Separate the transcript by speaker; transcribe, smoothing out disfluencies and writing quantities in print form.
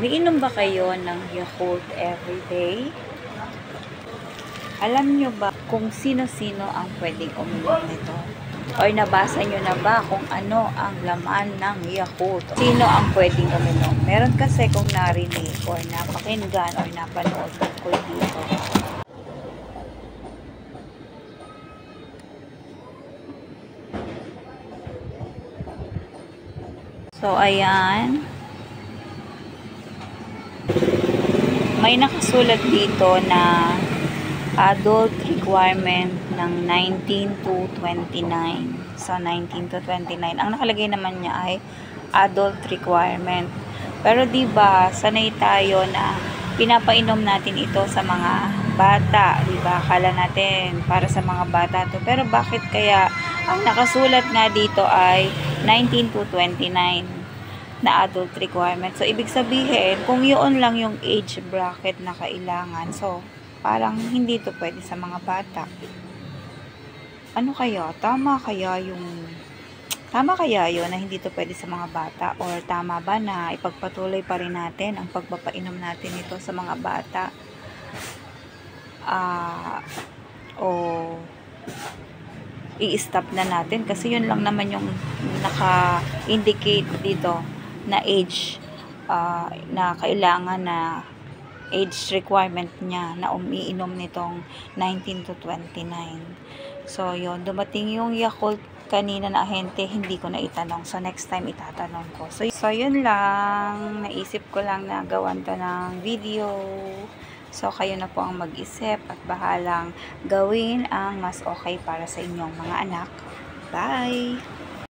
Speaker 1: Umiinom ba kayo ng Yakult everyday? Alam nyo ba kung sino-sino ang pwedeng uminom nito? Or nabasa nyo na ba kung ano ang laman ng Yakult? Sino ang pwedeng uminom? Meron kasi kung narinig or napakinggan or napanood tungkol dito. So, ayan. May nakasulat dito na adult requirement ng 19 to 29. So, 19 to 29. Ang nakalagay naman niya ay adult requirement. Pero diba, sanay tayo na pinapainom natin ito sa mga bata. Diba? Akala natin para sa mga bata to. Pero bakit kaya ang nakasulat nga dito ay 19 to 29 na adult requirement? So, ibig sabihin, kung yun lang yung age bracket na kailangan, so, parang hindi to pwede sa mga bata. Ano kaya? Tama kaya yun na hindi to pwede sa mga bata? Or tama ba na ipagpatuloy pa rin natin ang pagpapainom natin ito sa mga bata? O i-stop na natin kasi yun lang naman yung naka-indicate dito na age na kailangan na age requirement niya na umiinom nitong 19 to 29. So, yun. Dumating yung Yakult kanina na ahente, hindi ko na itanong. So, next time itatanong ko. So yun lang. Naisip ko lang na gawan to ng video. So, kayo na po ang mag-isip at bahalang gawin ang mas okay para sa inyong mga anak. Bye!